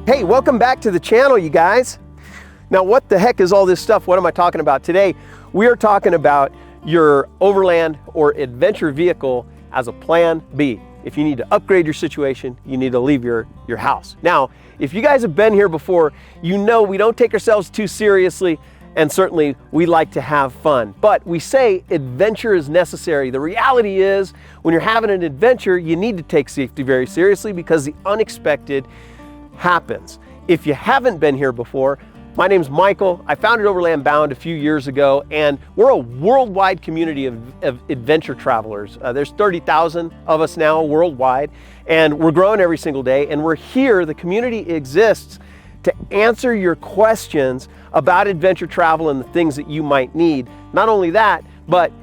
Hey, welcome back to the channel, you guys. Now, what the heck is all this stuff? What am I talking about today? We are talking about your overland or adventure vehicle as a plan B. If you need to upgrade your situation, you need to leave your house. Now, if you guys have been here before, you know we don't take ourselves too seriously, and certainly we like to have fun. But we say adventure is necessary. The reality is, when you're having an adventure, you need to take safety very seriously because the unexpected happens. If you haven't been here before, my name's Michael. I founded Overland Bound a few years ago, and we're a worldwide community of adventure travelers. There's 30,000 of us now worldwide, and we're growing every single day, and we're here. The community exists to answer your questions about adventure travel and the things that you might need. Not only that, but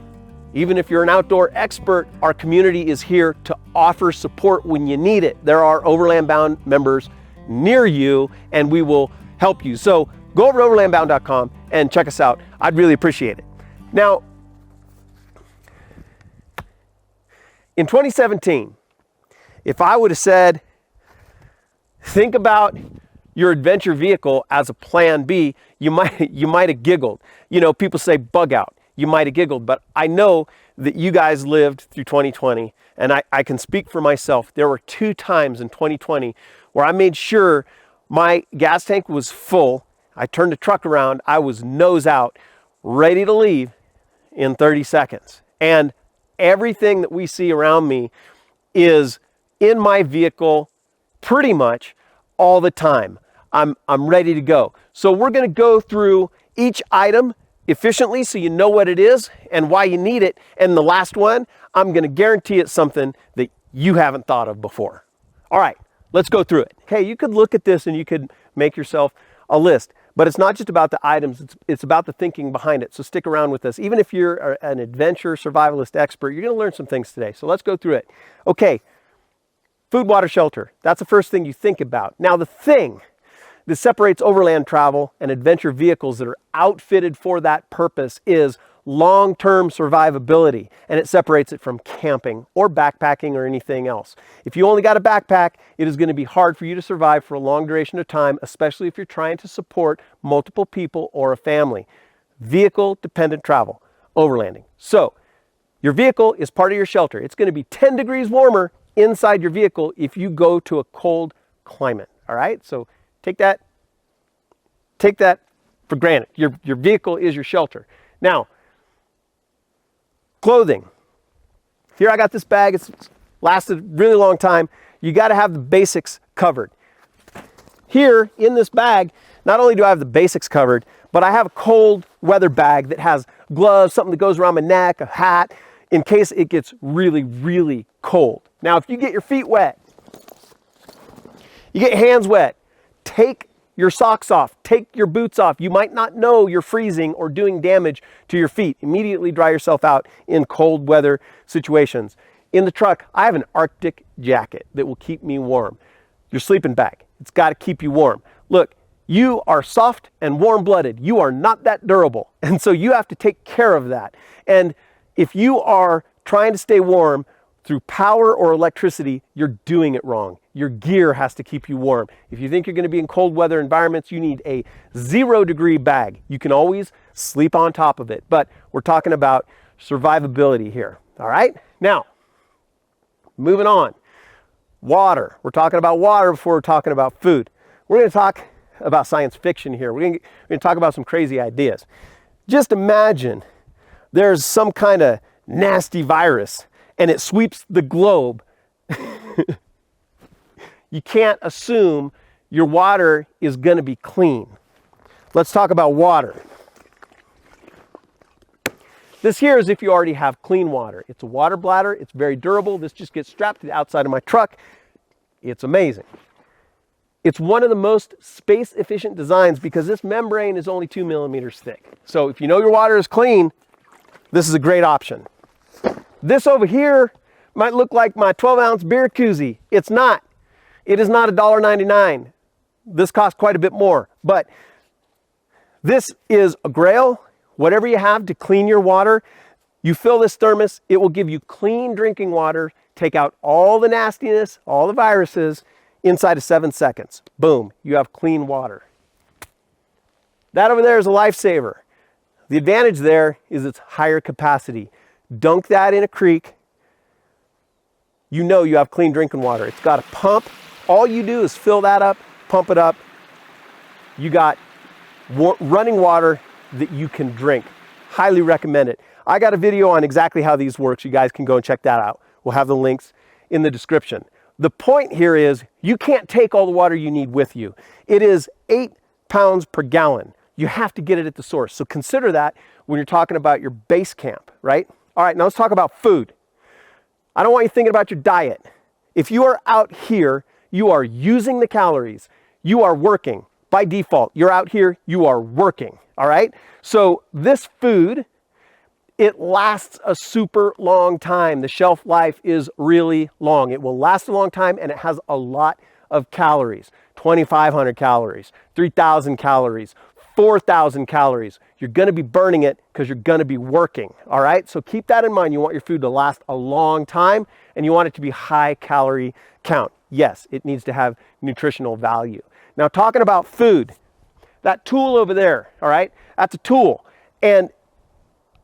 even if you're an outdoor expert, our community is here to offer support when you need it. There are Overland Bound members near you, and we will help you. So go over to overlandbound.com and check us out. I'd really appreciate it. Now, in 2017, if I would have said, think about your adventure vehicle as a plan B, you might have giggled. You know, people say bug out. You might have giggled, but I know that you guys lived through 2020, and I can speak for myself. There were 2 times in 2020 where I made sure my gas tank was full. I turned the truck around, I was nose out, ready to leave in 30 seconds. And everything that we see around me is in my vehicle pretty much all the time. I'm ready to go. So we're gonna go through each item efficiently so you know what it is and why you need it. And the last one, I'm gonna guarantee it's something that you haven't thought of before. All right, let's go through it. Okay, you could look at this and you could make yourself a list, but it's not just about the items, it's about the thinking behind it. So stick around with us. Even if you're an adventure survivalist expert, you're gonna learn some things today. So let's go through it. Okay, food, water, shelter. That's the first thing you think about. Now, the thing that separates overland travel and adventure vehicles that are outfitted for that purpose is long-term survivability, and it separates it from camping or backpacking or anything else. If you only got a backpack, it is going to be hard for you to survive for a long duration of time, especially if you're trying to support multiple people or a family. Vehicle-dependent travel, overlanding. So, your vehicle is part of your shelter. It's going to be 10 degrees warmer inside your vehicle if you go to a cold climate, all right? So, take that for granted. Your vehicle is your shelter. Now, clothing. Here I got this bag. It's lasted a really long time. You got to have the basics covered. Here in this bag, not only do I have the basics covered, but I have a cold weather bag that has gloves, something that goes around my neck, a hat, in case it gets really, really cold. Now, if you get your feet wet, you get your hands wet, take your socks off, take your boots off. You might not know you're freezing or doing damage to your feet. Immediately dry yourself out in cold weather situations. In the truck, I have an Arctic jacket that will keep me warm. Your sleeping bag, it's got to keep you warm. Look, you are soft and warm-blooded. You are not that durable. And so you have to take care of that. And if you are trying to stay warm through power or electricity, you're doing it wrong. Your gear has to keep you warm. If you think you're going to be in cold weather environments, you need a 0-degree bag. You can always sleep on top of it, but we're talking about survivability here. All right? Now, moving on. Water. We're talking about water before we're talking about food. We're going to talk about science fiction here. We're going to talk about some crazy ideas. Just imagine there's some kind of nasty virus and it sweeps the globe. You can't assume your water is going to be clean. Let's talk about water. This here is if you already have clean water. It's a water bladder. It's very durable. This just gets strapped to the outside of my truck. It's amazing. It's one of the most space efficient designs because this membrane is only 2 millimeters thick. So if you know your water is clean, this is a great option. This over here might look like my 12-ounce beer koozie. It's not. It is not $1.99. This costs quite a bit more, but this is a Grail. Whatever you have to clean your water, you fill this thermos, it will give you clean drinking water, take out all the nastiness, all the viruses inside of 7 seconds. Boom, you have clean water. That over there is a lifesaver. The advantage there is its higher capacity. Dunk that in a creek, you know you have clean drinking water. It's got a pump. All you do is fill that up, pump it up. You got running water that you can drink. Highly recommend it. I got a video on exactly how these work. You guys can go and check that out. We'll have the links in the description. The point here is you can't take all the water you need with you. It is 8 pounds per gallon. You have to get it at the source. So consider that when you're talking about your base camp, right? All right, now let's talk about food. I don't want you thinking about your diet. If you are out here, you are using the calories. You are working. By default, you're out here, you are working, all right? So this food, it lasts a super long time. The shelf life is really long. It will last a long time, and it has a lot of calories. 2,500 calories, 3,000 calories, 4,000 calories. You're gonna be burning it because you're gonna be working, all right? So keep that in mind. You want your food to last a long time, and you want it to be high calorie count. Yes, it needs to have nutritional value. Now, talking about food, that tool over there, all right, that's a tool. And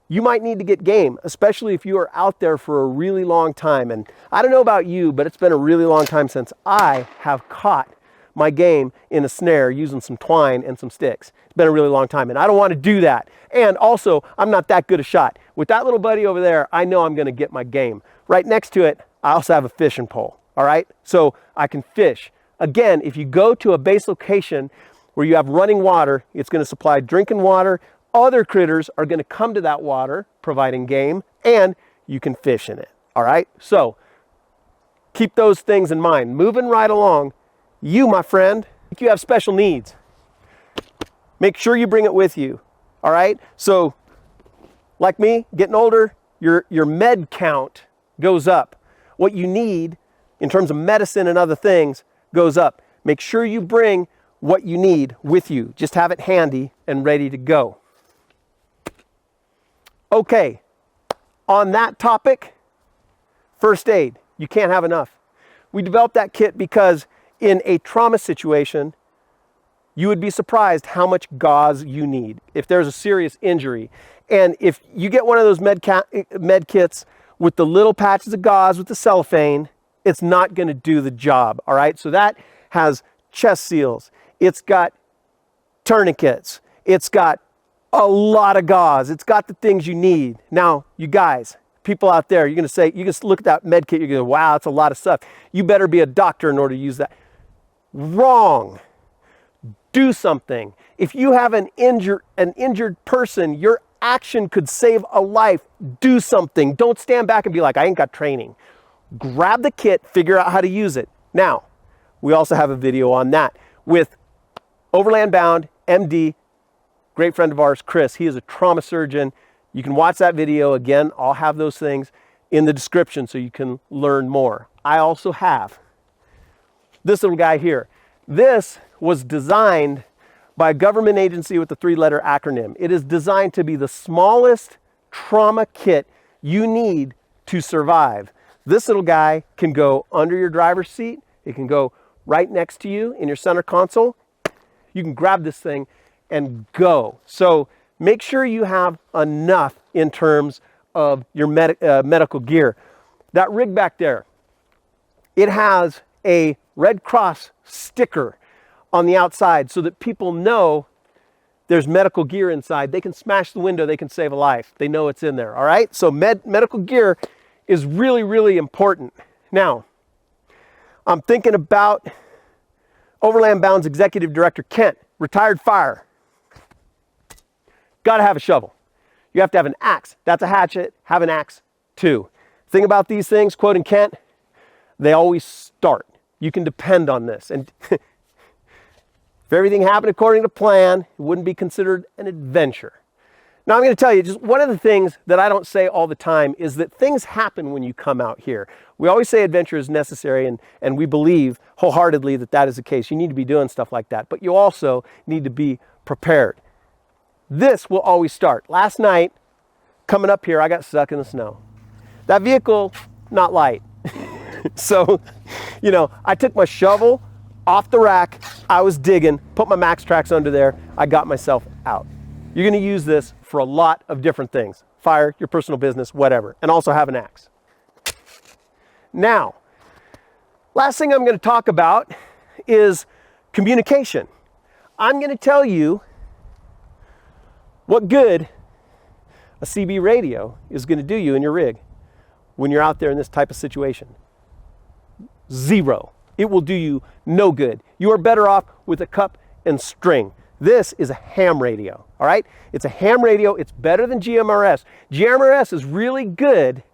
you might need to get game, especially if you are out there for a really long time. And I don't know about you, but it's been a really long time since I have caught my game in a snare using some twine and some sticks. It's been a really long time, and I don't want to do that. And also, I'm not that good a shot. With that little buddy over there, I know I'm going to get my game. Right next to it, I also have a fishing pole, all right? So I can fish. Again, if you go to a base location where you have running water, it's going to supply drinking water. Other critters are going to come to that water, providing game, and you can fish in it, all right? So keep those things in mind. Moving right along, you, my friend, if you have special needs, make sure you bring it with you, all right? So like me, getting older, your med count goes up. What you need in terms of medicine and other things goes up. Make sure you bring what you need with you. Just have it handy and ready to go. Okay, on that topic, first aid. You can't have enough. We developed that kit because in a trauma situation, you would be surprised how much gauze you need if there's a serious injury. And if you get one of those med kits with the little patches of gauze with the cellophane, it's not going to do the job, all right? So that has chest seals. It's got tourniquets. It's got a lot of gauze. It's got the things you need. Now, you guys, people out there, you're going to say, you just look at that med kit, you're going to go, wow, it's a lot of stuff. You better be a doctor in order to use that. Wrong. Do something. If you have an injured person, your action could save a life. Do something. Don't stand back and be like, I ain't got training. Grab the kit, figure out how to use it. Now, we also have a video on that with Overland Bound, MD, great friend of ours, Chris. He is a trauma surgeon. You can watch that video. Again, I'll have those things in the description so you can learn more. I also have this little guy here. This was designed by a government agency with a 3-letter acronym. It is designed to be the smallest trauma kit you need to survive. This little guy can go under your driver's seat. It can go right next to you in your center console. You can grab this thing and go. So make sure you have enough in terms of your medical gear. That rig back there, it has a Red Cross sticker on the outside so that people know there's medical gear inside. They can smash the window, they can save a life. They know it's in there, all right? So medical gear is really, really important. Now, I'm thinking about Overland Bound's executive director, Kent, retired fire. Got to have a shovel. You have to have an axe. That's a hatchet. Have an axe too. Thing about these things, quoting Kent, they always start. You can depend on this. And if everything happened according to plan, it wouldn't be considered an adventure. Now I'm going to tell you, just one of the things that I don't say all the time is that things happen when you come out here. We always say adventure is necessary, and we believe wholeheartedly that that is the case. You need to be doing stuff like that, but you also need to be prepared. This will always start. Last night, coming up here, I got stuck in the snow. That vehicle, not light. So, I took my shovel, off the rack, I was digging, put my max tracks under there, I got myself out. You're gonna use this for a lot of different things. Fire, your personal business, whatever, and also have an axe. Now, last thing I'm gonna talk about is communication. I'm gonna tell you what good a CB radio is gonna do you in your rig when you're out there in this type of situation. Zero. It will do you no good. You are better off with a cup and string. This is a ham radio, all right? It's a ham radio. It's better than GMRS. GMRS is really good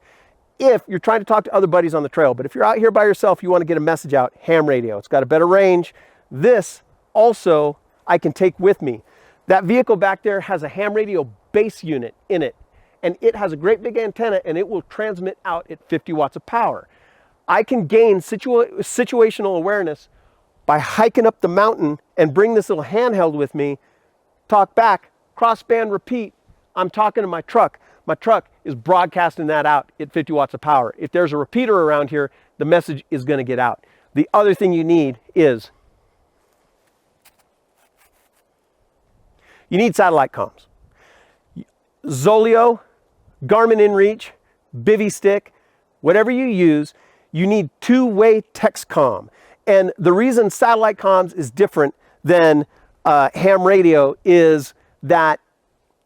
if you're trying to talk to other buddies on the trail. But if you're out here by yourself, you want to get a message out, ham radio. It's got a better range. This also I can take with me. That vehicle back there has a ham radio base unit in it, and it has a great big antenna, and it will transmit out at 50 watts of power. I can gain situational awareness by hiking up the mountain and bring this little handheld with me, talk back, crossband repeat. I'm talking to my truck. My truck is broadcasting that out at 50 watts of power. If there's a repeater around here, the message is going to get out. The other thing you need is you need satellite comms. Zoleo, Garmin InReach, Bivy stick, whatever you use, you need two-way text comm. And the reason satellite comms is different than ham radio is that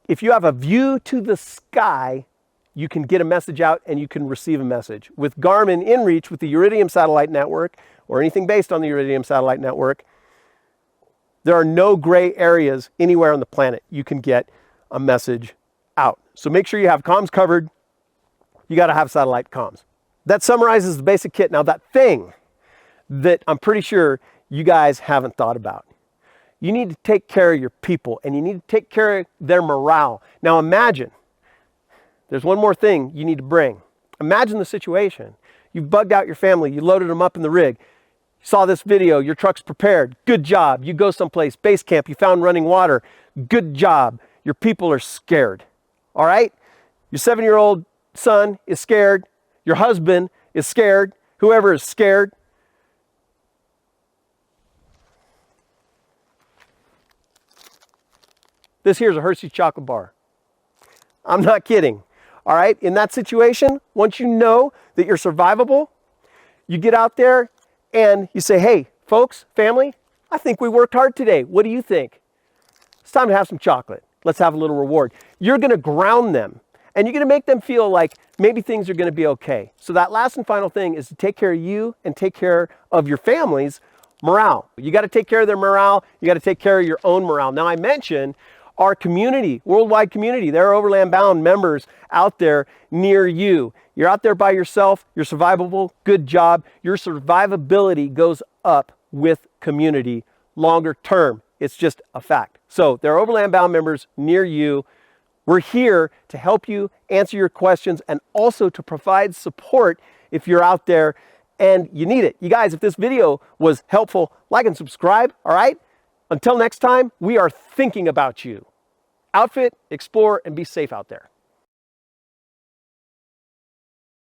if you have a view to the sky, you can get a message out and you can receive a message. With Garmin InReach, with the Iridium satellite network, or anything based on the Iridium satellite network, there are no gray areas anywhere on the planet. You can get a message out. So make sure you have comms covered. You got to have satellite comms. That summarizes the basic kit. Now that thing that I'm pretty sure you guys haven't thought about. You need to take care of your people, and you need to take care of their morale. Now imagine, there's one more thing you need to bring. Imagine the situation. You've bugged out your family, you loaded them up in the rig. You saw this video, your truck's prepared. Good job. You go someplace, base camp, you found running water. Good job. Your people are scared. All right? Your 7-year-old son is scared. Your husband is scared. Whoever is scared. This here's a Hershey's chocolate bar. I'm not kidding. All right? In that situation, once you know that you're survivable, you get out there and you say, hey, folks, family, I think we worked hard today. What do you think? It's time to have some chocolate. Let's have a little reward. You're going to ground them, and you're going to make them feel like maybe things are going to be okay. So that last and final thing is to take care of you and take care of your family's morale. You got to take care of their morale. You got to take care of your own morale. Now, I mentioned our community, worldwide community. There are Overland Bound members out there near you. You're out there by yourself. You're survivable. Good job. Your survivability goes up with community longer term. It's just a fact. So there are Overland Bound members near you. We're here to help you answer your questions and also to provide support if you're out there and you need it. You guys, if this video was helpful, like and subscribe, all right? Until next time, we are thinking about you. Outfit, explore, and be safe out there.